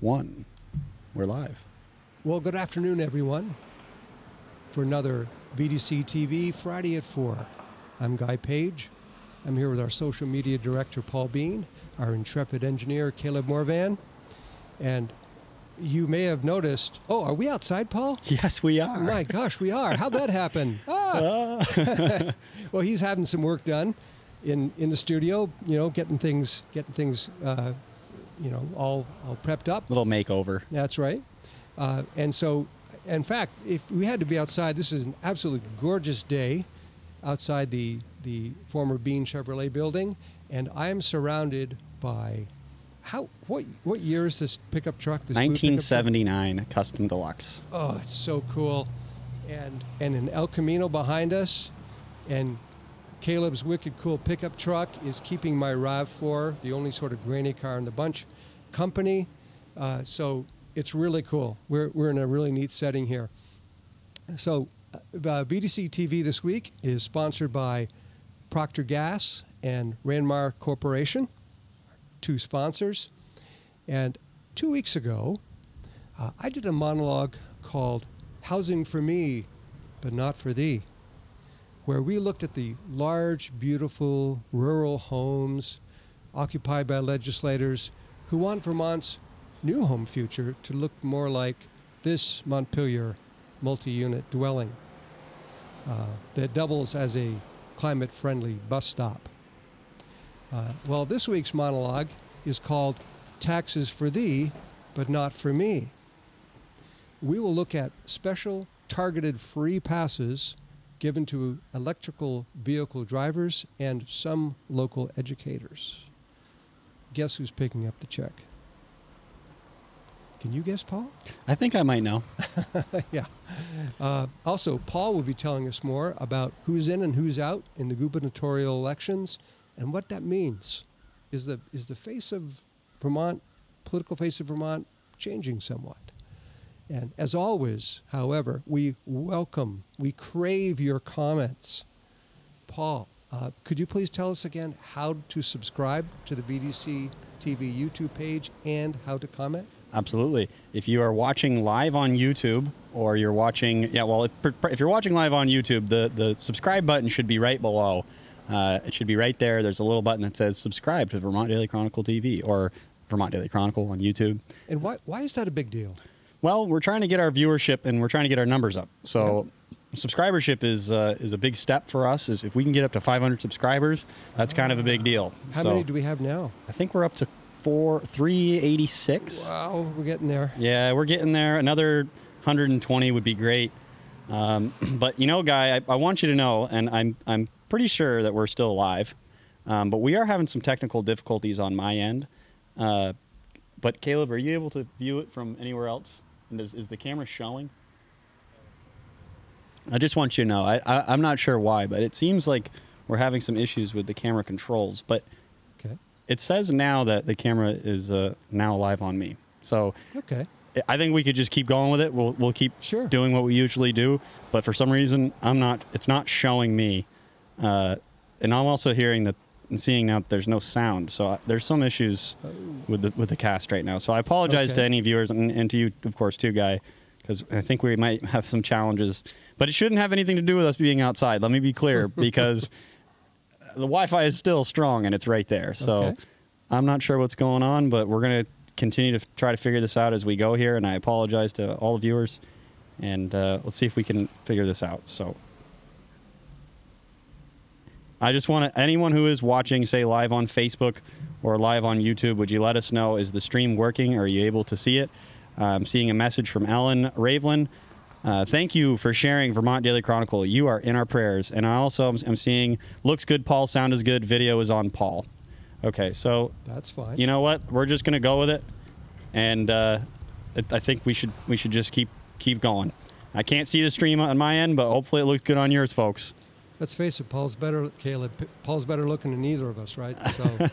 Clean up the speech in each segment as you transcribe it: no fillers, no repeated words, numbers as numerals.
1. We're live. Well, good afternoon, everyone, for another VDC TV Friday at 4. I'm Guy Page. I'm here with our social media director, Paul Bean, our intrepid engineer, Caleb Morvan, and you may have noticed... Oh, are we outside, Paul? Yes, we are. Oh, my gosh, we are. How'd that happen? Well, he's having some work done in the studio, getting things all prepped up. Little makeover. That's right. And so, in fact, if we had to be outside, this is an absolutely gorgeous day outside the former Bean Chevrolet building, and I am surrounded by what year is this pickup truck? This 1979 truck? Custom Deluxe. Oh, it's so cool. And an El Camino behind us, and Caleb's wicked cool pickup truck is keeping my RAV4, the only sort of granny car in the bunch, company. So it's really cool. We're in a really neat setting here. So VDC TV this week is sponsored by Procter Gas and Ranmar Corporation, two sponsors. And 2 weeks ago, I did a monologue called Housing for Me, but Not for Thee, where we looked at the large, beautiful rural homes occupied by legislators who want Vermont's new home future to look more like this Montpelier multi-unit dwelling that doubles as a climate-friendly bus stop. Well, this week's monologue is called Taxes for Thee, but Not for Me. We will look at special targeted free passes given to electrical vehicle drivers and some local educators. Guess who's picking up the check? Can you guess, Paul? I think I might know. Yeah. Also, Paul will be telling us more about who's in and who's out in the gubernatorial elections and what that means. Is the face of Vermont, political face of Vermont, changing somewhat? And as always, however, we crave your comments. Paul, could you please tell us again how to subscribe to the VDC TV YouTube page and how to comment? Absolutely. If you are watching live on YouTube, or you're watching, if you're watching live on YouTube, the subscribe button should be right below. It should be right there. There's a little button that says subscribe to Vermont Daily Chronicle TV or Vermont Daily Chronicle on YouTube. And why is that a big deal? Well, we're trying to get our viewership and we're trying to get our numbers up. So subscribership is a big step for us. Is if we can get up to 500 subscribers, that's kind of a big deal. How many do we have now? I think we're up to 386. Wow, we're getting there. Yeah, we're getting there. Another 120 would be great. But Guy, I want you to know, and I'm pretty sure that we're still alive, but we are having some technical difficulties on my end. But Caleb, are you able to view it from anywhere else? And is the camera showing? I just want you to know. I'm not sure why, but it seems like we're having some issues with the camera controls. But it says now that the camera is now live on me. So I think we could just keep going with it. We'll keep doing what we usually do. But for some reason, it's not showing me. And I'm also hearing that and seeing now that there's no sound. So there's some issues with the cast right now. So I apologize to any viewers and to you, of course, too, Guy, because I think we might have some challenges. But it shouldn't have anything to do with us being outside. Let me be clear, because the Wi-Fi is still strong and it's right there. So I'm not sure what's going on, but we're going to continue to try to figure this out as we go here. And I apologize to all the viewers. And let's see if we can figure this out. So I just want anyone who is watching, say, live on Facebook or live on YouTube, would you let us know, is the stream working? Are you able to see it? I'm seeing a message from Ellen Ravelin. Thank you for sharing Vermont Daily Chronicle. You are in our prayers. And I also am seeing, looks good, Paul, sound is good, video is on Paul. Okay, so that's fine. You know what? We're just going to go with it. And I think we should just keep going. I can't see the stream on my end, but hopefully it looks good on yours, folks. Let's face it, Paul's better, Caleb. Paul's better looking than either of us, right? So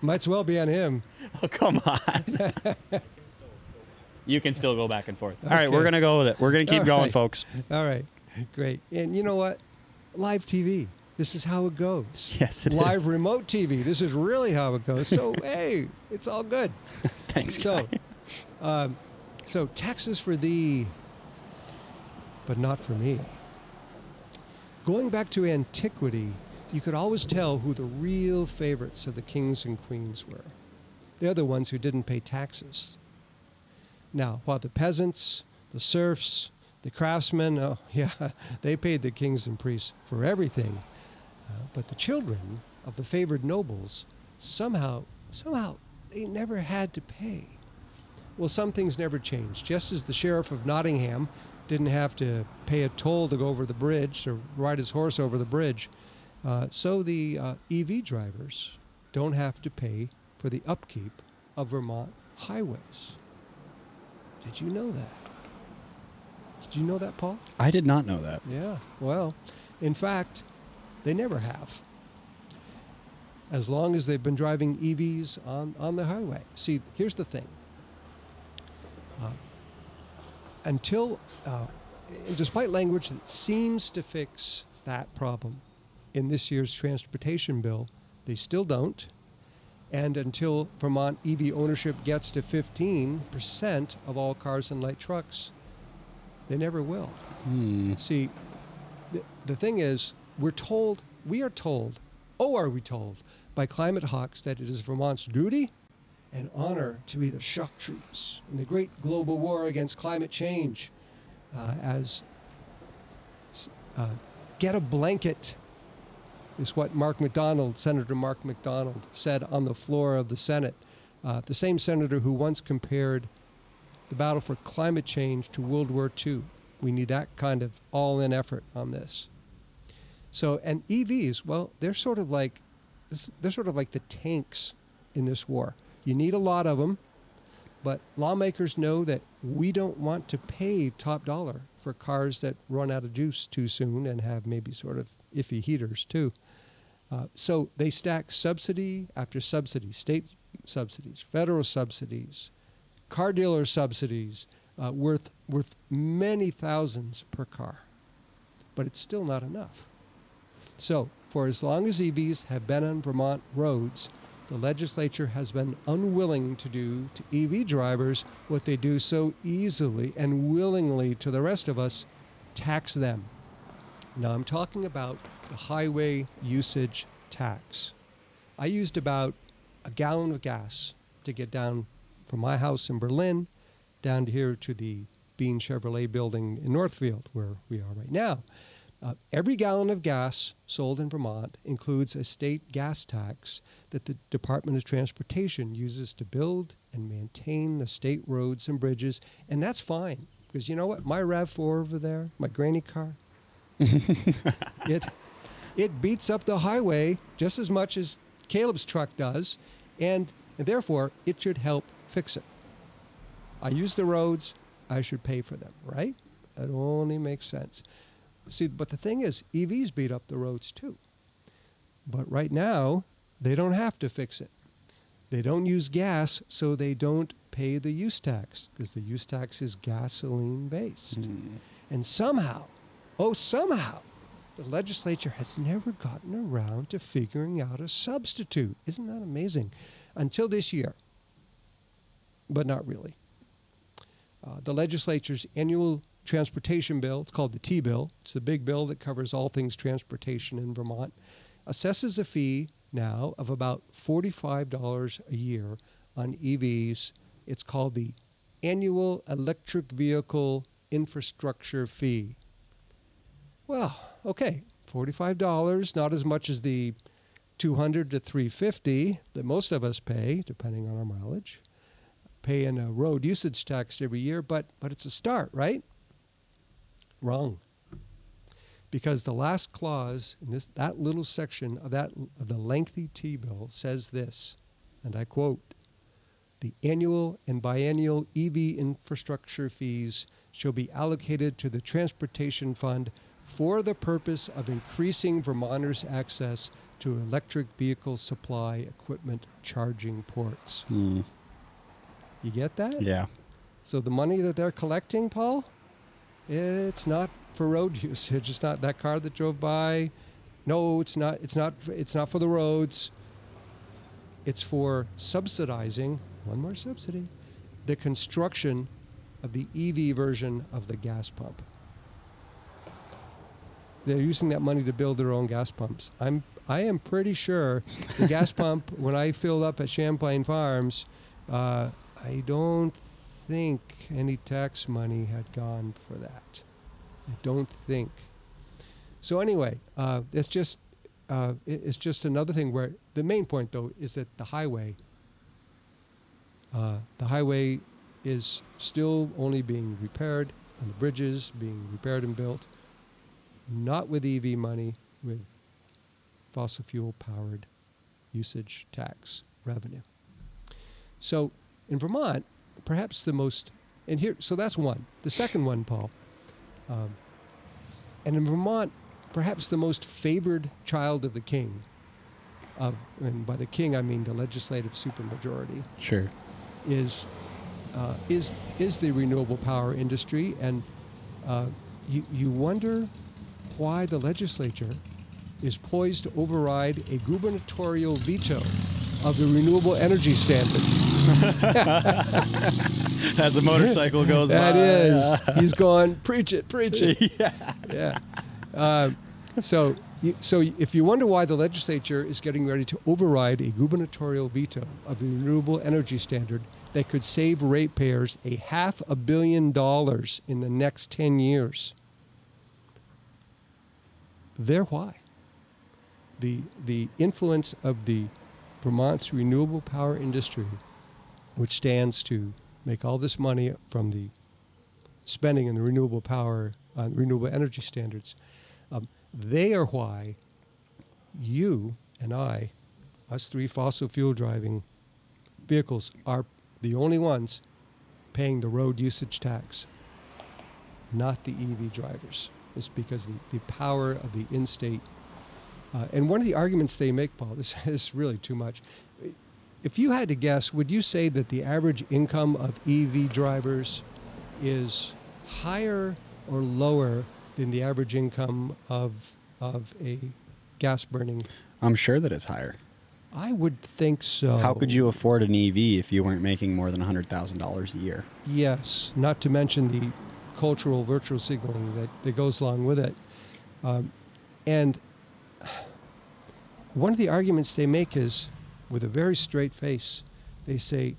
might as well be on him. Oh, come on. You can still go back and forth. All right, we're going to go with it. We're going to keep going, folks. All right, great. And you know what? Live TV. This is how it goes. Yes, it is. Live remote TV. This is really how it goes. So, hey, it's all good. Thanks, So, Guy. So taxes for thee, but not for me. Going back to antiquity, you could always tell who the real favorites of the kings and queens were. They're the ones who didn't pay taxes. Now, while the peasants, the serfs, the craftsmen, oh yeah, they paid the kings and priests for everything. But the children of the favored nobles, somehow, they never had to pay. Well, some things never changed. Just as the sheriff of Nottingham didn't have to pay a toll to go over the bridge or ride his horse over the bridge, so the EV drivers don't have to pay for the upkeep of Vermont highways. Did you know that? Did you know that, Paul? I did not know that. Yeah. Well, in fact, they never have. As long as they've been driving EVs on the highway. See, here's the thing. Despite language that seems to fix that problem in this year's transportation bill, they still don't. And until Vermont EV ownership gets to 15% of all cars and light trucks, they never will. See, the thing is, we are told, are we told, by climate hawks that it is Vermont's duty and honor to be the shock troops in the great global war against climate change. Get a blanket is what Senator Mark McDonald said on the floor of the Senate. The same senator who once compared the battle for climate change to World War II. We need that kind of all-in effort on this. So, and EVs, well, they're sort of like the tanks in this war. You need a lot of them, but lawmakers know that we don't want to pay top dollar for cars that run out of juice too soon and have maybe sort of iffy heaters too. So they stack subsidy after subsidy, state subsidies, federal subsidies, car dealer subsidies, worth many thousands per car. But it's still not enough. So for as long as EVs have been on Vermont roads, the legislature has been unwilling to do to EV drivers what they do so easily and willingly to the rest of us, tax them. Now I'm talking about the highway usage tax. I used about a gallon of gas to get down from my house in Berlin down here to the Bean Chevrolet building in Northfield, where we are right now. Every gallon of gas sold in Vermont includes a state gas tax that the Department of Transportation uses to build and maintain the state roads and bridges, and that's fine, because you know what? My RAV4 over there, my granny car, it beats up the highway just as much as Caleb's truck does, and therefore it should help fix it. I use the roads, I should pay for them, right? That only makes sense. See, but the thing is, EVs beat up the roads too. But right now, they don't have to fix it. They don't use gas, so they don't pay the use tax, because the use tax is gasoline-based. And somehow, the legislature has never gotten around to figuring out a substitute. Isn't that amazing? Until this year. But not really. The legislature's annual transportation bill, it's called the T-bill, it's the big bill that covers all things transportation in Vermont, assesses a fee now of about $45 a year on EVs. It's called the Annual Electric Vehicle Infrastructure Fee. Well, okay, $45, not as much as the $200 to $350 that most of us pay, depending on our mileage, paying a road usage tax every year, but it's a start, right? Wrong. Because the last clause in that little section of the lengthy T-bill says this, and I quote, "The annual and biennial EV infrastructure fees shall be allocated to the Transportation Fund for the purpose of increasing Vermonters' access to electric vehicle supply equipment charging ports." You get that? Yeah. So the money that they're collecting, Paul, it's not for road usage. It's not that car that drove by. No, it's not. It's not for the roads. It's for subsidizing, one more subsidy, the construction of the EV version of the gas pump. They're using that money to build their own gas pumps. I am pretty sure the gas pump, when I filled up at Champlain Farms, I don't think any tax money had gone for that. I don't think. So anyway, it's just another thing where the main point, though, is that the highway is still only being repaired, and the bridges being repaired and built, not with EV money, with fossil fuel powered usage tax revenue. So in Vermont, perhaps the most, and here, so that's one. The second one, Paul, and in Vermont, perhaps the most favored child of the king, and by the king I mean the legislative supermajority. Sure. Is the renewable power industry, and you wonder why the legislature is poised to override a gubernatorial veto of the renewable energy standard. As a motorcycle goes by. That is. He's going, preach it, preach it. Yeah. So if you wonder why the legislature is getting ready to override a gubernatorial veto of the renewable energy standard that could save ratepayers $500 million in the next 10 years, they're why. The influence of the Vermont's renewable power industry, which stands to make all this money from the spending in the renewable power, renewable energy standards, they are why you and I, us three fossil fuel driving vehicles, are the only ones paying the road usage tax, not the EV drivers. It's because the power of the in-state. And one of the arguments they make, Paul, this is really too much. If you had to guess, would you say that the average income of EV drivers is higher or lower than the average income of a gas-burning? I'm sure that it's higher. I would think so. How could you afford an EV if you weren't making more than $100,000 a year? Yes, not to mention the cultural virtual signaling that goes along with it. And one of the arguments they make is, with a very straight face, they say,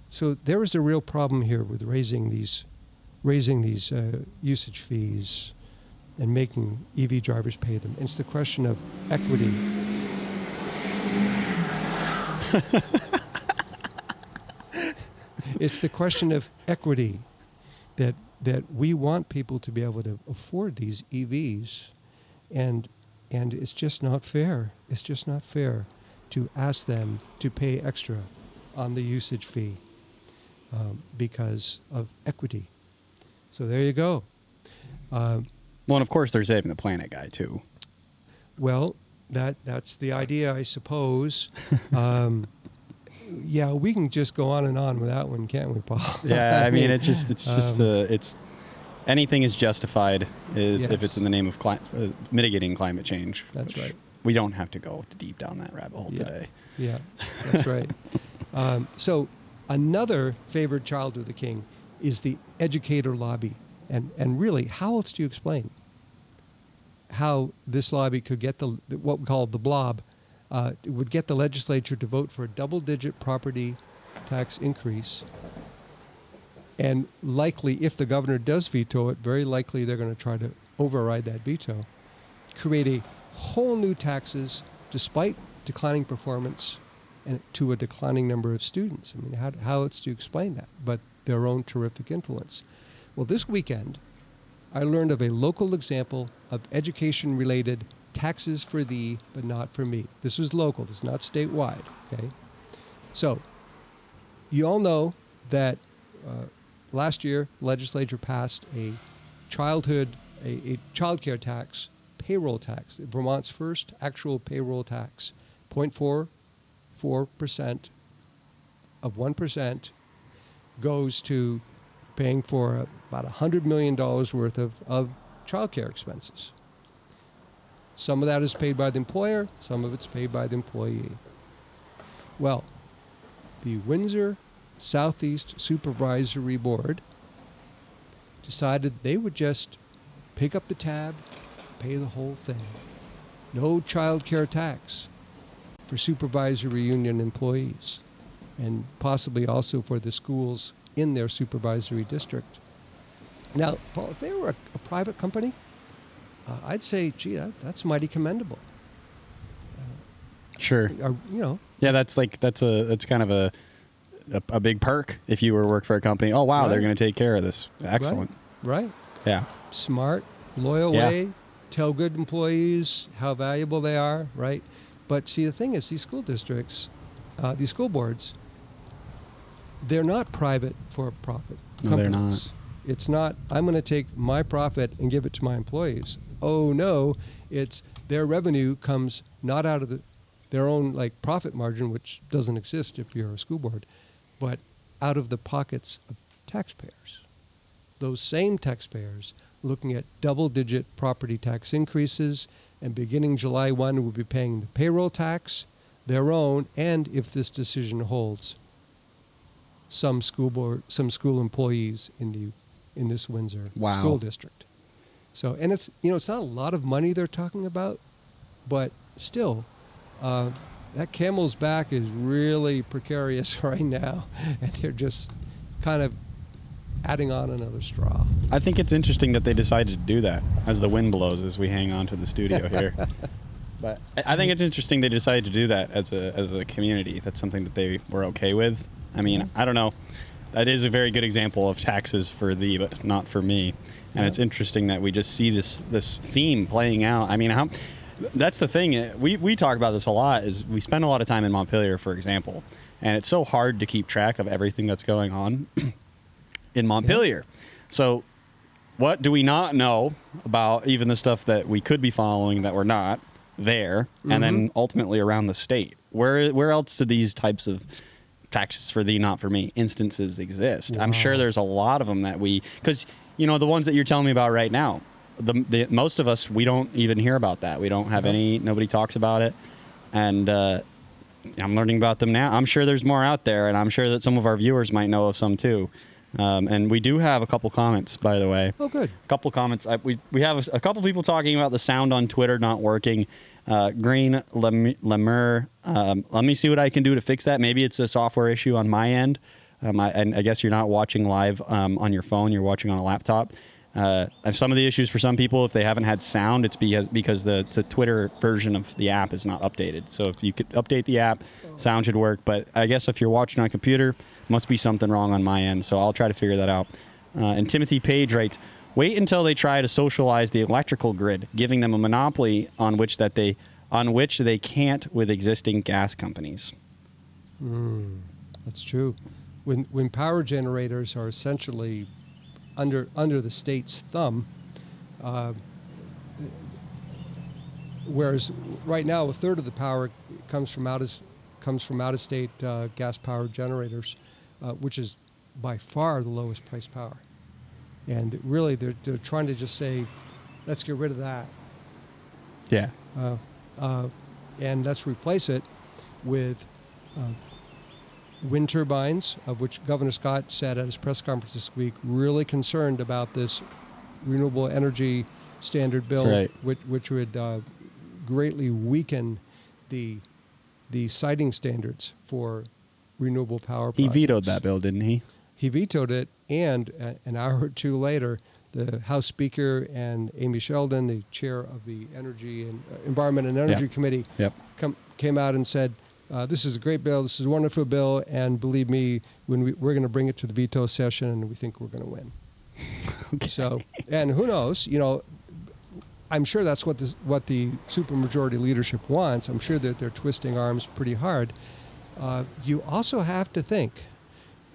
so there is a real problem here with raising these usage fees and making EV drivers pay them. It's the question of equity. It's the question of equity, that we want people to be able to afford these EVs, and it's just not fair. It's just not fair to ask them to pay extra on the usage fee because of equity. So there you go. Well, and of course they're saving the planet, guy, too. Well, that's the idea, I suppose. Yeah, we can just go on and on with that one, can't we, Paul? Yeah, I mean, it's anything is justified if it's in the name of mitigating climate change. That's right. We don't have to go deep down that rabbit hole today. Yeah, that's right. So another favored child of the king is the educator lobby. And really, how else do you explain how this lobby could get what we call the blob, would get the legislature to vote for a double-digit property tax increase? And likely, if the governor does veto it, very likely they're going to try to override that veto, create a whole new taxes despite declining performance and to a declining number of students. I mean, how else do you explain that? But their own terrific influence. Well, this weekend, I learned of a local example of education-related taxes for thee, but not for me. This is local. This is not statewide. Okay. So, you all know that last year, the legislature passed a child care tax, payroll tax, Vermont's first actual payroll tax, 0.44% of 1% goes to paying for about $100 million worth of child care expenses. Some of that is paid by the employer, some of it's paid by the employee. Well, the Windsor Southeast Supervisory Board decided they would just pick up the tab, pay the whole thing. No child care tax for supervisory union employees, and possibly also for the schools in their supervisory district. Now, Paul, if they were a private company, I'd say, gee, that's mighty commendable. Sure. Yeah, that's kind of a big perk if you were to work for a company. Oh, wow, right. They're going to take care of this. Excellent. Right. Yeah. Smart, loyal way, tell good employees how valuable they are, right? But see, the thing is, these school districts, these school boards, they're not private for-profit companies. No, they're not. It's not, I'm going to take my profit and give it to my employees. Oh, no, it's their revenue comes not out of their own profit margin, which doesn't exist if you're a school board, but out of the pockets of taxpayers. Those same taxpayers looking at double-digit property tax increases, and beginning July 1 will be paying the payroll tax, their own, and if this decision holds, some school employees in this Windsor school district. So, and it's not a lot of money they're talking about, but still, that camel's back is really precarious right now, and they're just kind of adding on another straw. I think it's interesting that they decided to do that as the wind blows as we hang on to the studio here. But I think it's interesting they decided to do that as a community. That's something that they were okay with. I mean, I don't know. That is a very good example of taxes for thee, but not for me. And it's interesting that we just see this theme playing out. I mean, that's the thing. We talk about this a lot. Is we spend a lot of time in Montpelier, for example, and it's so hard to keep track of everything that's going on in Montpelier. Yeah. So what do we not know about even the stuff that we could be following that we're not there, and then ultimately around the state? Where else do these types of taxes for thee, not for me instances exist? Wow. I'm sure there's a lot of them that because the ones that you're telling me about right now, the most of us, we don't even hear about that. We don't have nobody talks about it, and I'm learning about them now. I'm sure there's more out there, and I'm sure that some of our viewers might know of some too. And we do have a couple comments, by the way. Oh, good. A couple comments. We have a couple people talking about the sound on Twitter not working. Green Lemur. Let me see what I can do to fix that. Maybe it's a software issue on my end. And I guess you're not watching live on your phone. You're watching on a laptop. Some of the issues for some people, if they haven't had sound, it's because the Twitter version of the app is not updated. So if you could update the app, sound should work. But I guess if you're watching on a computer, must be something wrong on my end. So I'll try to figure that out. And Timothy Page writes, wait until they try to socialize the electrical grid, giving them a monopoly on which they can't with existing gas companies. That's true. When power generators are essentially under the state's thumb, whereas right now a third of the power comes from out of state gas power generators, which is by far the lowest price power. And really, they're trying to just say, let's get rid of that. Yeah. And let's replace it with wind turbines, of which Governor Scott said at his press conference this week, really concerned about this renewable energy standard bill, right, which would greatly weaken the siting standards for renewable power projects. He vetoed that bill, didn't he? He vetoed it, and an hour or two later, the House Speaker and Amy Sheldon, the chair of the Environment and Energy Committee, came out and said, this is a great bill, this is a wonderful bill, and believe me, we're going to bring it to the veto session, and we think we're going to win. Okay. So, and who knows, I'm sure that's what the supermajority leadership wants. I'm sure that they're twisting arms pretty hard. You also have to think,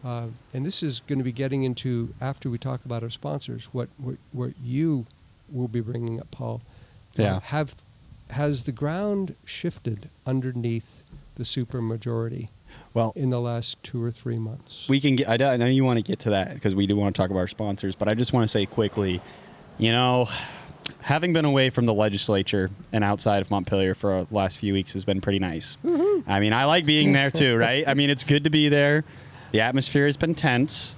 and this is going to be getting into after we talk about our sponsors, what you will be bringing up, Paul. Yeah. Has the ground shifted underneath the supermajority? Well, in the last 2 or 3 months, we can get. I know you want to get to that because we do want to talk about our sponsors, but I just want to say quickly, having been away from the legislature and outside of Montpelier for the last few weeks has been pretty nice. Mm-hmm. I mean, I like being there too, right? I mean, it's good to be there. The atmosphere has been tense,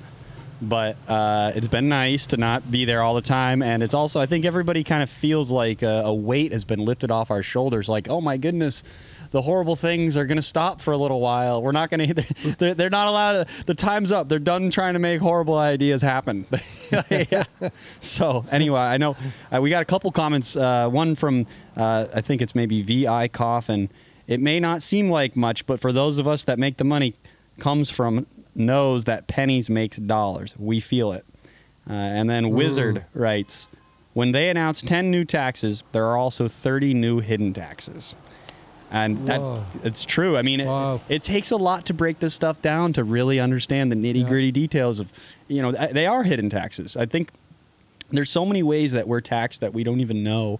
but it's been nice to not be there all the time. And it's also, I think everybody kind of feels like a weight has been lifted off our shoulders. Like, oh my goodness, the horrible things are going to stop for a little while. We're not going to, they're not allowed to, the time's up. They're done trying to make horrible ideas happen. Yeah. So anyway, I know we got a couple comments. One from, I think it's maybe VI Coffin. It may not seem like much, but for those of us that make the money, comes from knows that pennies makes dollars. We feel it. And then Wizard writes, when they announce 10 new taxes, there are also 30 new hidden taxes. And it's true. I mean, it takes a lot to break this stuff down to really understand the nitty-gritty details of, they are hidden taxes. I think there's so many ways that we're taxed that we don't even know,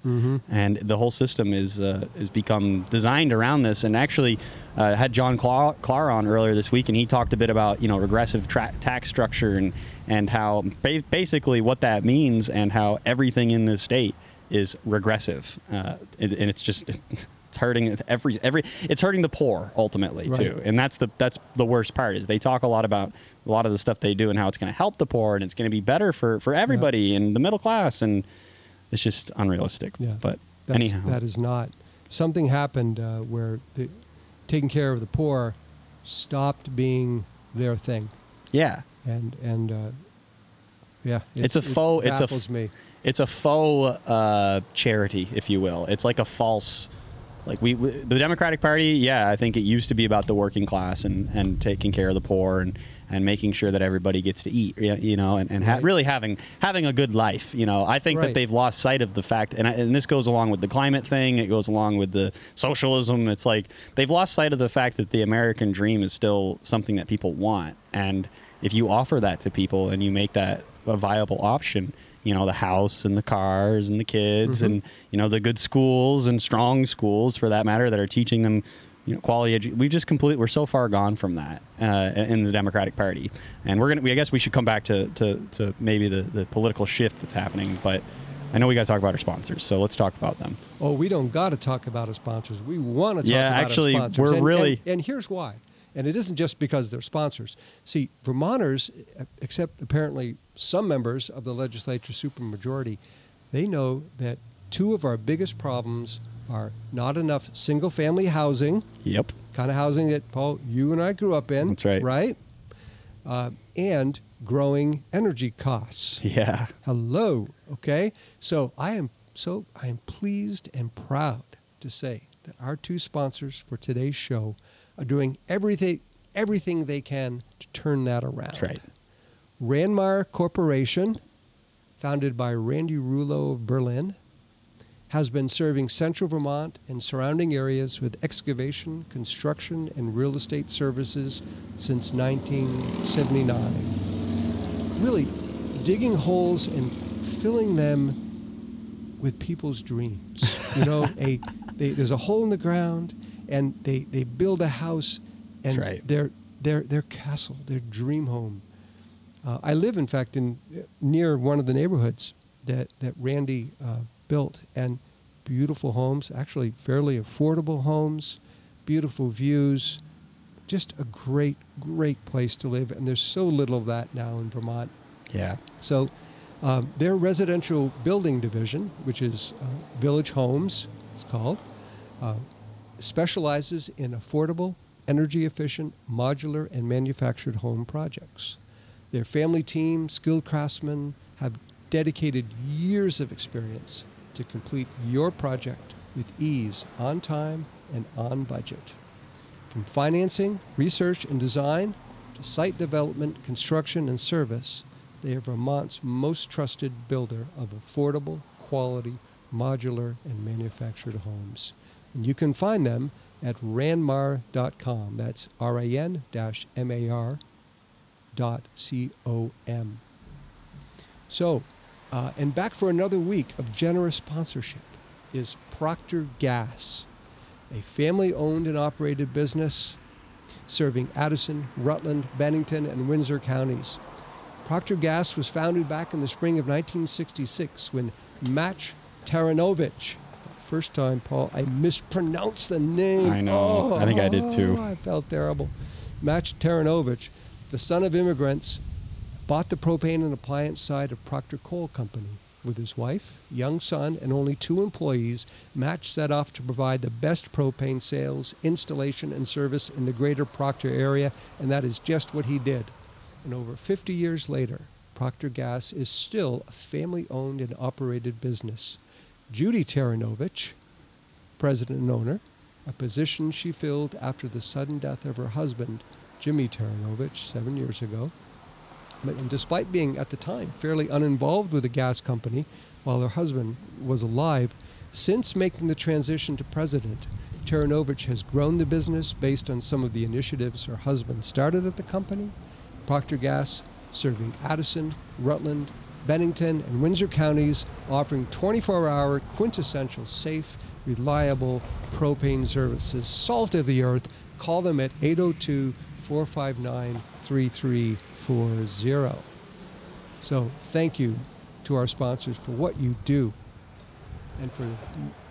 and the whole system is become designed around this. And actually, had John Clar on earlier this week, and he talked a bit about regressive tax structure and how basically what that means, and how everything in this state is regressive, and it's just. It's hurting it's hurting the poor ultimately too, and that's the worst part. Is they talk a lot about a lot of the stuff they do and how it's going to help the poor and it's going to be better for everybody and the middle class, and it's just unrealistic. But anyhow, that is not. Something happened where taking care of the poor stopped being their thing. Yeah. And it's a faux. It baffles me. It's a faux charity, if you will. It's like a false. Like the Democratic Party, I think it used to be about the working class and taking care of the poor and making sure that everybody gets to eat, and really having a good life. I think that they've lost sight of the fact, and this goes along with the climate thing. It goes along with the socialism. It's like they've lost sight of the fact that the American dream is still something that people want. And if you offer that to people and you make that a viable option, the house and the cars and the kids and, the good schools and strong schools for that matter that are teaching them, quality education. We're so far gone from that in the Democratic Party. And I guess we should come back to maybe the political shift that's happening. But I know we got to talk about our sponsors, so let's talk about them. Oh, we don't got to talk about our sponsors. We want to talk about our sponsors. Yeah, actually, and here's why. And it isn't just because they're sponsors. See, Vermonters, except apparently some members of the legislature supermajority, they know that two of our biggest problems are not enough single-family housing. Yep. Kind of housing that, Paul, you and I grew up in. That's right. Right? And growing energy costs. Yeah. Hello. Okay? So I am pleased and proud to say that our two sponsors for today's show are doing everything they can to turn that around. That's right. Ranmar Corporation, founded by Randy Rouleau of Berlin, has been serving central Vermont and surrounding areas with excavation, construction, and real estate services since 1979. Really digging holes and filling them with people's dreams. There's a hole in the ground, and they build a house, and their castle, their dream home. I live, in fact, near one of the neighborhoods that Randy built, and beautiful homes, actually fairly affordable homes, beautiful views, just a great place to live. And there's so little of that now in Vermont. Yeah. So their residential building division, which is Village Homes, it's called, specializes in affordable, energy-efficient, modular, and manufactured home projects. Their family team, skilled craftsmen, have dedicated years of experience to complete your project with ease, on time, and on budget. From financing, research, and design to site development, construction, and service, they are Vermont's most trusted builder of affordable, quality, modular, and manufactured homes. And you can find them at ranmar.com. That's RAN-MAR.com. So, and back for another week of generous sponsorship is Procter Gas, a family-owned and operated business serving Addison, Rutland, Bennington, and Windsor counties. Procter Gas was founded back in the spring of 1966 when Match Taranovich, first time, Paul, I mispronounced the name. I know. I think I did too. I felt terrible. Match Taranovich the son of immigrants, bought the propane and appliance side of Procter Coal Company. With his wife, young son, and only 2 employees, Match set off to provide the best propane sales, installation, and service in the greater Procter area, and that is just what he did. And over 50 years later, Procter Gas is still a family-owned and operated business. Judy Taranovich, president and owner, a position she filled after the sudden death of her husband, Jimmy Taranovich, 7 years ago. And despite being, at the time, fairly uninvolved with the gas company while her husband was alive, since making the transition to president, Taranovich has grown the business based on some of the initiatives her husband started at the company. Procter Gas serving Addison, Rutland, Bennington, and Windsor counties, offering 24-hour, quintessential, safe, reliable propane services. Salt of the earth. Call them at 802-459-3340. So thank you to our sponsors for what you do, and for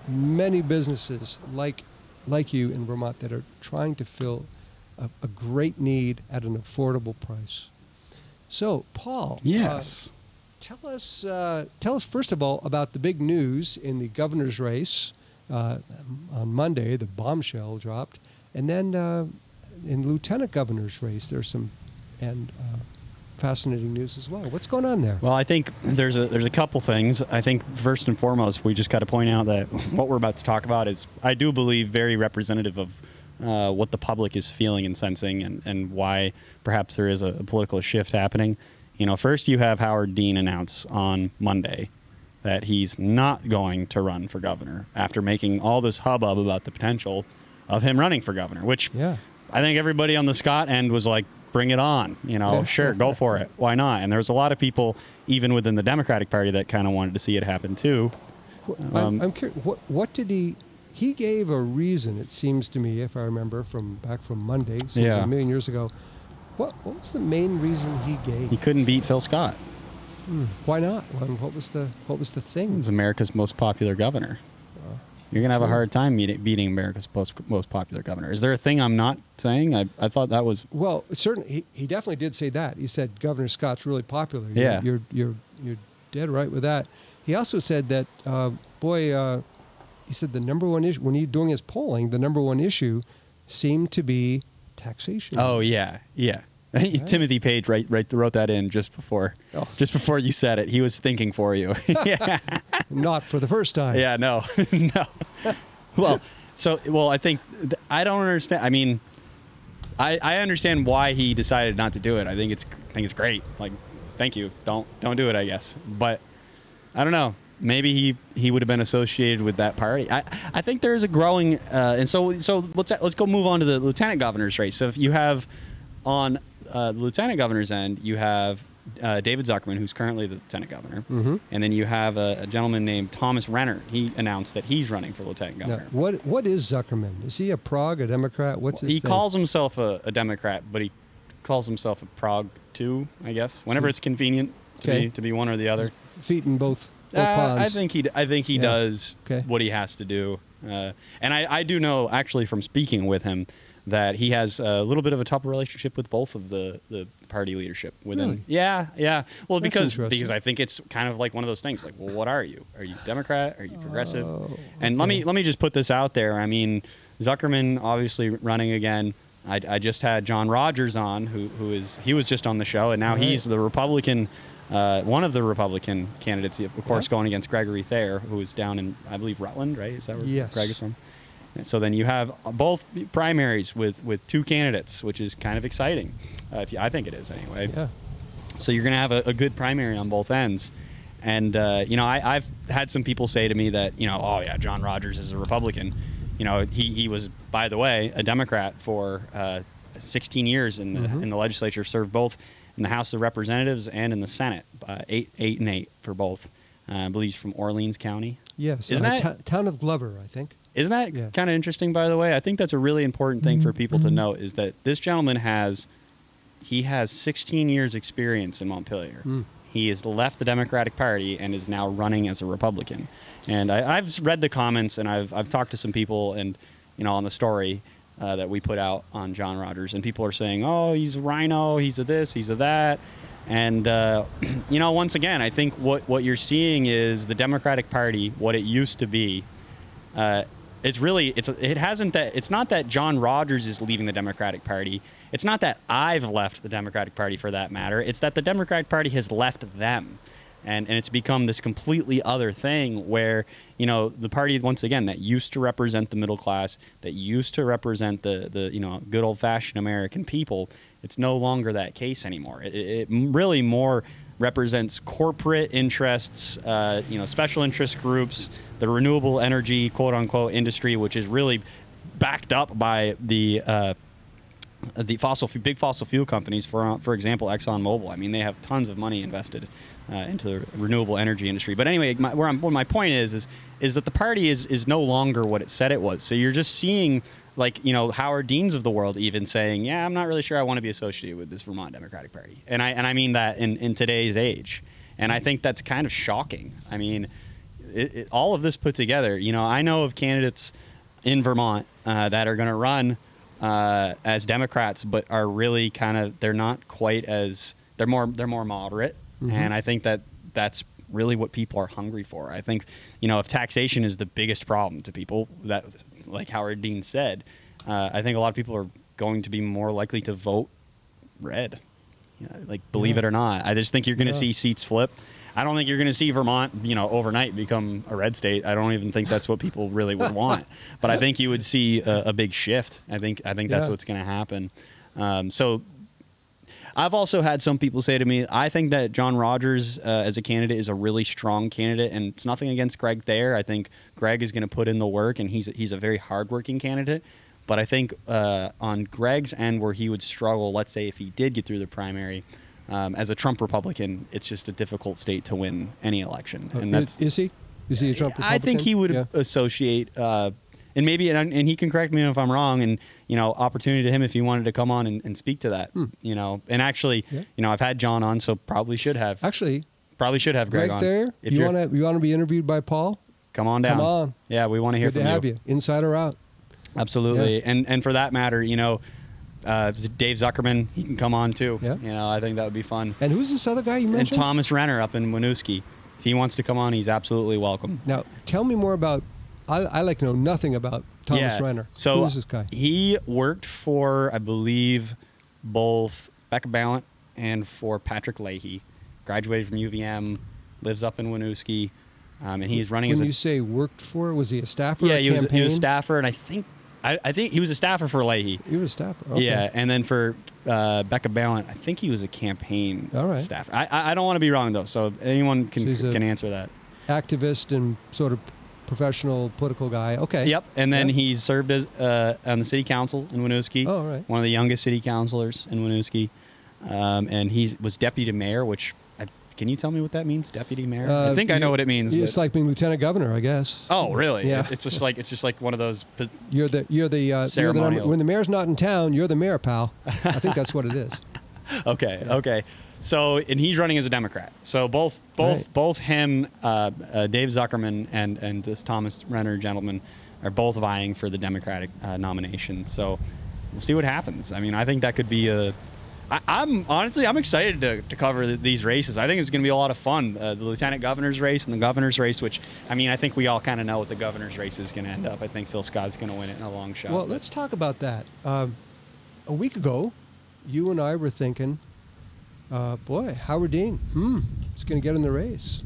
many businesses like you in Vermont that are trying to fill a great need at an affordable price. So, Paul, yes, tell us first of all about the big news in the governor's race on Monday. The bombshell dropped, and then in lieutenant governor's race, there's some fascinating news as well. What's going on there? Well, I think there's a couple things. I think first and foremost, we just got to point out that what we're about to talk about is, I do believe, very representative of what the public is feeling and sensing, and why perhaps there is a political shift happening. First you have Howard Dean announce on Monday that he's not going to run for governor after making all this hubbub about the potential of him running for governor, which I think everybody on the Scott end was like, bring it on, sure, go for it. Why not? And there was a lot of people, even within the Democratic Party, that kind of wanted to see it happen too. I'm curious, what did he gave a reason, it seems to me, if I remember back from Monday, a million years ago. What was the main reason he gave? He couldn't beat Phil Scott. Why not? What was the thing? He's America's most popular governor. You're going to have a hard time beating America's most popular governor. Is there a thing I'm not saying? I thought that was... Well, certainly, he definitely did say that. He said Governor Scott's really popular. You're dead right with that. He also said that, he said the number one issue, when he's doing his polling, the number one issue seemed to be taxation. Oh, yeah. Right. Timothy Page wrote that in just before you said it. He was thinking for you. Yeah. Not for the first time. Yeah, no. Well, I think I don't understand. I mean, I understand why he decided not to do it. I think it's great. Like, thank you. Don't do it, I guess. But I don't know. Maybe he would have been associated with that party. I think there's a growing and so let's go move on to the lieutenant governor's race. So if you have on the lieutenant governor's end, you have David Zuckerman, who's currently the lieutenant governor, and then you have a gentleman named Thomas Renner. He announced that he's running for lieutenant governor. Now, what is Zuckerman? Is he a Prog, a Democrat? What's his thing? He calls himself a Democrat, but he calls himself a Prog too, I guess. Whenever it's convenient to be one or the other. Feet in both ponds. I think he does what he has to do, and I do know actually from speaking with him that he has a little bit of a tough relationship with both of the party leadership within. Really? Yeah. Well, That's because I think it's kind of like one of those things. Like, well, what are you? Are you Democrat? Are you progressive? Okay. And let me just put this out there. I mean, Zuckerman obviously running again. I just had John Rodgers on, he was just on the show, and now he's the Republican. One of the Republican candidates, of course, going against Gregory Thayer, who is down in, I believe, Rutland, right? Is that where Greg is from? So then you have both primaries with two candidates, which is kind of exciting. I think it is anyway. Yeah. So you're going to have a good primary on both ends. And, I've had some people say to me that, oh, yeah, John Rodgers is a Republican. He was, by the way, a Democrat for 16 years in the legislature, served both in the House of Representatives and in the Senate, 8 and 8 for both. I believe he's from Orleans County. Yes, isn't that town of Glover, I think. Isn't that kind of interesting, by the way? I think that's a really important thing for people to note, is that this gentleman has 16 years experience in Montpelier. He has left the Democratic Party and is now running as a Republican. And I've read the comments, and I've talked to some people and on the story, that we put out on John Rodgers, and people are saying, "Oh, he's a rhino, he's a this, he's a that," and once again, I think what you're seeing is the Democratic Party, what it used to be. It's not that John Rodgers is leaving the Democratic Party. It's not that I've left the Democratic Party for that matter. It's that the Democratic Party has left them. And it's become this completely other thing where, the party, once again, that used to represent the middle class, that used to represent the good old-fashioned American people, it's no longer that case anymore. It really more represents corporate interests, special interest groups, the renewable energy, quote-unquote, industry, which is really backed up by the big fossil fuel companies, for example, ExxonMobil. I mean, they have tons of money invested into the renewable energy industry. But anyway, my point is that the party is no longer what it said it was. So you're just seeing, Howard Deans of the world even saying, yeah, I'm not really sure I want to be associated with this Vermont Democratic Party. And I mean that in today's age. And I think that's kind of shocking. I mean, all of this put together, I know of candidates in Vermont that are going to run as Democrats, but are really they're not quite as, they're more moderate. Mm-hmm. And I think that's really what people are hungry for. I think, if taxation is the biggest problem to people, that, like Howard Dean said, I think a lot of people are going to be more likely to vote red. Believe it or not. I just think you're going to see seats flip. I don't think you're going to see Vermont, overnight become a red state. I don't even think that's what people really would want. But I think you would see a big shift. I think that's what's going to happen. So I've also had some people say to me, I think that John Rodgers as a candidate is a really strong candidate, and it's nothing against Greg Thayer. I think Greg is going to put in the work, and he's a very hardworking candidate. But I think on Greg's end, where he would struggle, let's say if he did get through the primary, as a Trump Republican, it's just a difficult state to win any election. And is he a Trump Republican? I think he would associate. And maybe, and he can correct me if I'm wrong, and, opportunity to him if he wanted to come on and speak to that, and actually, I've had John on, so probably should have Greg on. There, you want to be interviewed by Paul? Come on down. Come on. Yeah, we want to hear from you. Good to have you, inside or out. Absolutely. Yeah. And for that matter, Dave Zuckerman, he can come on too. Yeah. I think that would be fun. And who's this other guy you mentioned? And Thomas Renner up in Winooski. If he wants to come on, he's absolutely welcome. Now, tell me more about, I like to know nothing about Thomas Renner. So who is this guy? He worked for, I believe, both Becca Ballant and for Patrick Leahy. Graduated from UVM, lives up in Winooski, and he's running When you say worked for, was he a staffer? Yeah, he was a staffer, and I think he was a staffer for Leahy. He was a staffer. Okay. Yeah, and then for Becca Ballant, I think he was a campaign staffer. I don't want to be wrong though, so anyone can answer that. Activist and sort of professional political guy. Okay. Yep. And then he served as on the city council in Winooski. Oh, right. One of the youngest city councilors in Winooski, and he was deputy mayor. Which can you tell me what that means, deputy mayor? I think I know what it means. It's like being lieutenant governor, I guess. Oh, really? Yeah. It's just like one of those. You're the ceremonial. When the mayor's not in town, you're the mayor, pal. I think that's what it is. Okay. Yeah. Okay. So, and he's running as a Democrat. So both him, Dave Zuckerman, and this Thomas Renner gentleman are both vying for the Democratic nomination. So we'll see what happens. I mean, I think that could be I'm excited to cover these races. I think it's going to be a lot of fun. The lieutenant governor's race and the governor's race, which, I mean, I think we all kind of know what the governor's race is going to end up. I think Phil Scott's going to win it in a long shot. Well, let's talk about that. A week ago, you and I were thinking, Howard Dean, is going to get in the race.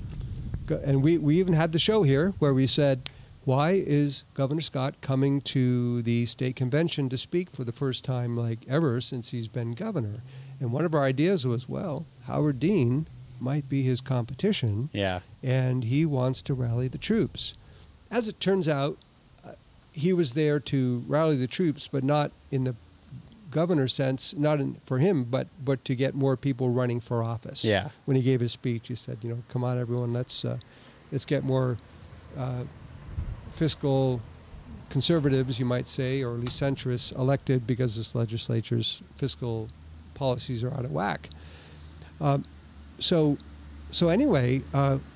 And we even had the show here where we said, why is Governor Scott coming to the state convention to speak for the first time ever since he's been governor? And one of our ideas was, well, Howard Dean might be his competition. Yeah. And he wants to rally the troops. As it turns out, he was there to rally the troops, but not in the governor sense, for him, but to get more people running for office. Yeah. When he gave his speech, he said, come on, everyone, let's get more fiscal conservatives, you might say, or at least centrists, elected because this legislature's fiscal policies are out of whack. So anyway,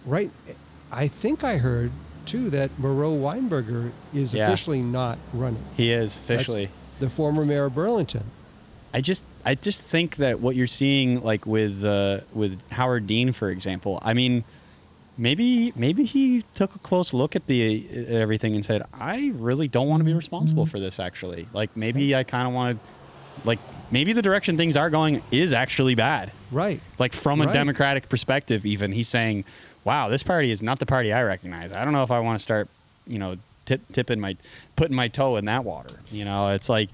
right, I think I heard too that Moreau Weinberger is officially not running. He is officially. the former mayor of Burlington. I just think that what you're seeing, like with Howard Dean, for example, I mean, maybe he took a close look at everything and said, I really don't want to be responsible for this, actually. Like, maybe I kind of want to, like, maybe the direction things are going is actually bad. Right. Like, from a Democratic perspective, even, he's saying, wow, this party is not the party I recognize. I don't know if I want to start, putting my toe in that water. It's like,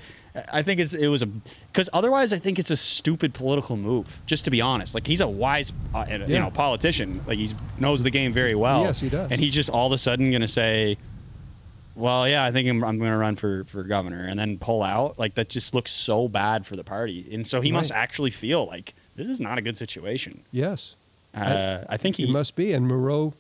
I think because otherwise I think it's a stupid political move, just to be honest. Like, he's a wise, politician. Like, he knows the game very well. Yes, he does. And he's just all of a sudden going to say, well, yeah, I think I'm going to run for governor, and then pull out. Like, that just looks so bad for the party. And so he must actually feel like this is not a good situation. Yes. I think he must be. And Moreau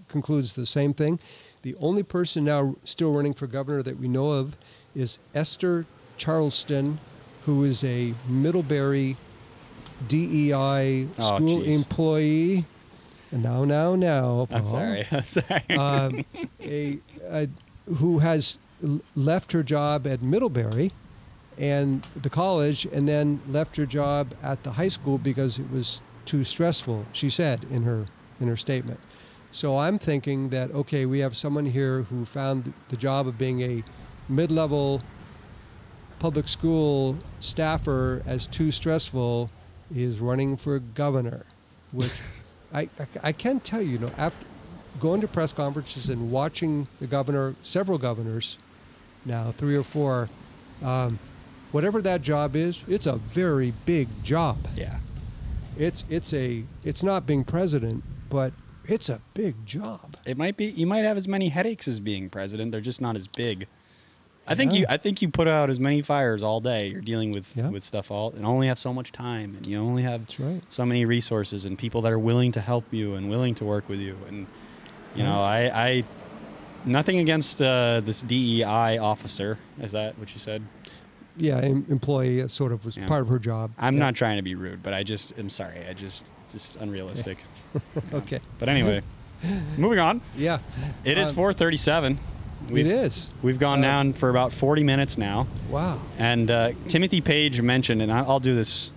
concludes the same thing. The only person now still running for governor that we know of is Esther Charleston, who is a Middlebury DEI school employee. Now, Paul. I'm sorry. Who has left her job at Middlebury and the college, and then left her job at the high school because it was too stressful, she said in her statement. So I'm thinking that, okay, we have someone here who found the job of being a mid-level public school staffer as too stressful, is running for governor, which I can tell you, after going to press conferences and watching the governor, several governors now, 3 or 4, whatever that job is, it's a very big job. Yeah. It's not being president, but it's a big job. It might be. You might have as many headaches as being president. They're just not as big. I think you put out as many fires all day. You're dealing with stuff and only have so much time, and you only have so many resources and people that are willing to help you and willing to work with you. And I nothing against this DEI officer. Is that what you said? Yeah, employee sort of was part of her job. I'm not trying to be rude, but I'm sorry. Just unrealistic. Okay. But anyway, moving on. Yeah. It is 4:37. It is. We've gone down for about 40 minutes now. Wow. And Timothy Page mentioned, and I'll do this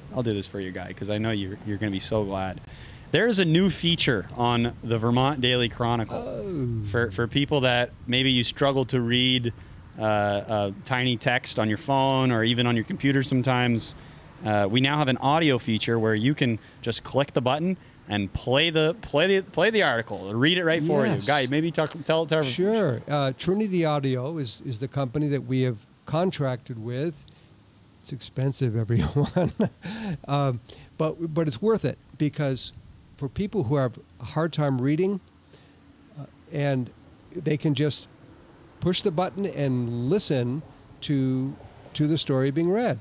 for you, Guy, because I know you're going to be so glad. There is a new feature on the Vermont Daily Chronicle for people that maybe you struggle to read tiny text on your phone or even on your computer sometimes. We now have an audio feature where you can just click the button and play the article, read it right for you. Guy, maybe tell everyone. Sure. Trinity Audio is the company that we have contracted with. It's expensive, everyone, but it's worth it, because for people who have a hard time reading, and they can just push the button and listen to the story being read.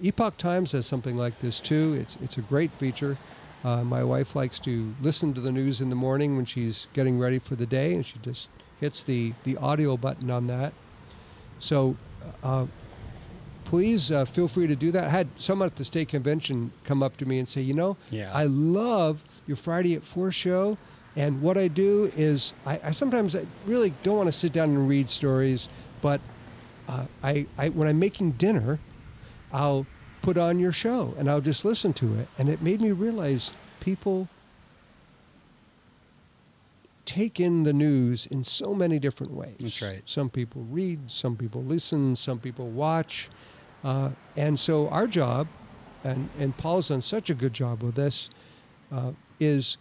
Epoch Times has something like this too. It's a great feature. My wife likes to listen to the news in the morning when she's getting ready for the day, and she just hits the audio button on that. So please feel free to do that. I had someone at the state convention come up to me and say, I love your Friday at 4 show. And what I do is I sometimes really don't want to sit down and read stories, but I when I'm making dinner, I'll put on your show and I'll just listen to it. And it made me realize people take in the news in so many different ways. That's right. Some people read, some people listen, some people watch. And so our job, and Paul's done such a good job with this, is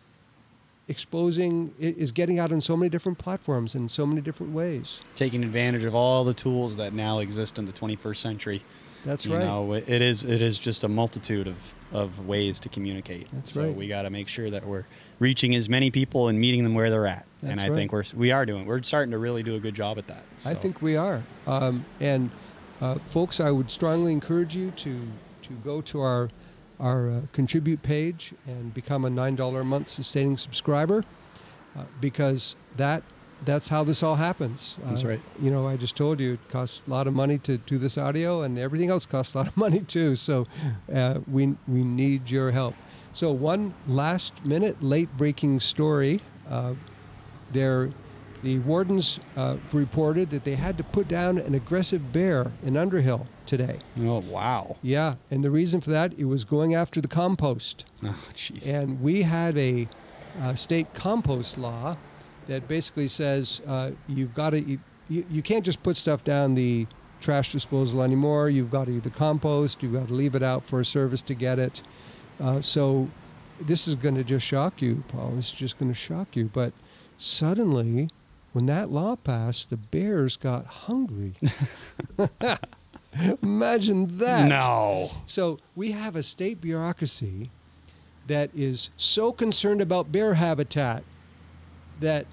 getting out on so many different platforms in so many different ways. Taking advantage of all the tools that now exist in the 21st century. That's right. It is just a multitude of ways to communicate. That's so right. We got to make sure that we're reaching as many people and meeting them where they're at. That's and I think we're starting to really do a good job at that. So. I think we are. And folks, I would strongly encourage you to go to our contribute page and become a $9 a month sustaining subscriber, because that's how this all happens. That's right. I just told you it costs a lot of money to do this audio, and everything else costs a lot of money too. So we need your help. So one last minute late breaking story. There The wardens reported that they had to put down an aggressive bear in Underhill today. Oh, wow. Yeah, and the reason for that, it was going after the compost. Oh, jeez. And we had a state compost law that basically says you've got to, you can't just put stuff down the trash disposal anymore. You've got to either compost, you've got to leave it out for a service to get it. So this is going to just shock you, Paul. It's just going to shock you. But suddenly, when that law passed, the bears got hungry. Imagine that. No. So we have a state bureaucracy that is so concerned about bear habitat that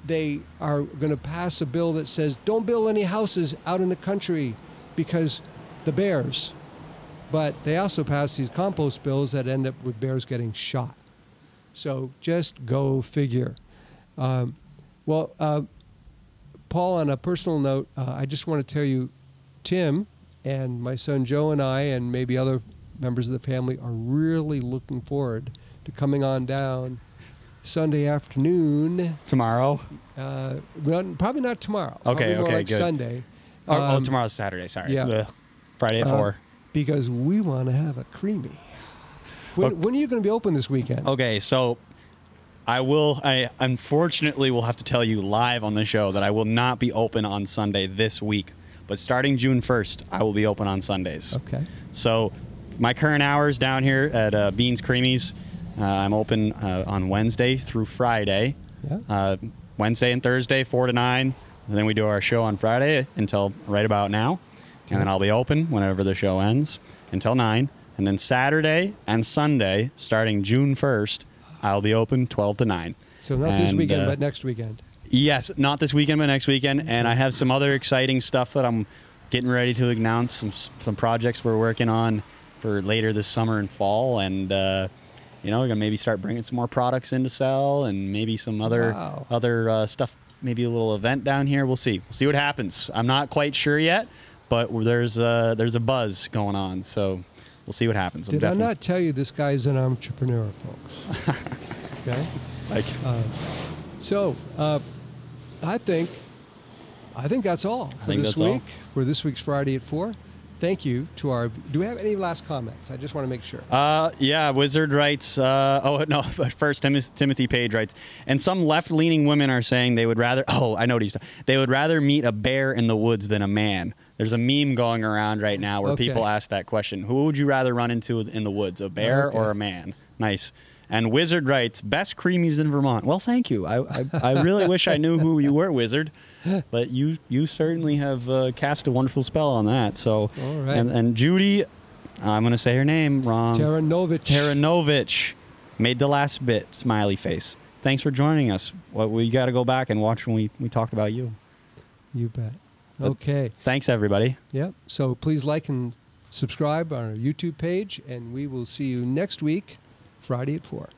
they are going to pass a bill that says don't build any houses out in the country because the bears. But they also pass these compost bills that end up with bears getting shot. So just go figure. Paul, on a personal note, I just want to tell you, Tim and my son Joe and I and maybe other members of the family are really looking forward to coming on down Sunday afternoon. Tomorrow? Probably not tomorrow. Okay, more like good. Sunday. Tomorrow's Saturday, sorry. Yeah. Ugh. Friday at 4. Because we want to have a creamy. When are you going to be open this weekend? Okay, so I unfortunately will have to tell you live on the show that I will not be open on Sunday this week. But starting June 1st, I will be open on Sundays. Okay. So my current hours down here at Beans Creamies, I'm open on Wednesday through Friday. Yeah. Wednesday and Thursday, 4 to 9. And then we do our show on Friday until right about now. And then I'll be open whenever the show ends until 9. And then Saturday and Sunday, starting June 1st, I'll be open 12 to 9. So not this weekend, but next weekend. Yes, not this weekend, but next weekend. And I have some other exciting stuff that I'm getting ready to announce, some projects we're working on for later this summer and fall. And, we're going to maybe start bringing some more products in to sell and maybe some other stuff, maybe a little event down here. We'll see. We'll see what happens. I'm not quite sure yet, but there's a buzz going on. So we'll see what happens. Did I not tell you this guy's an entrepreneur, folks? Okay. I think that's all for this week. For this week's Friday at 4. Thank you to our. Do we have any last comments? I just want to make sure. Yeah, Wizard writes. But first Timothy Page writes, and some left-leaning women are saying they would rather. Oh, I know what he's. They would rather meet a bear in the woods than a man. There's a meme going around right now where people ask that question: who would you rather run into in the woods, a bear or a man? Nice. And Wizard writes, best creamies in Vermont. Well, thank you. I really wish I knew who you were, Wizard. But you certainly have cast a wonderful spell on that. So, all right. And Judy, I'm going to say her name wrong. Taranovich made the last bit, smiley face. Thanks for joining us. Well, we got to go back and watch when we talked about you. You bet. Okay. Thanks, everybody. Yep. So please like and subscribe on our YouTube page, and we will see you next week, Friday at 4.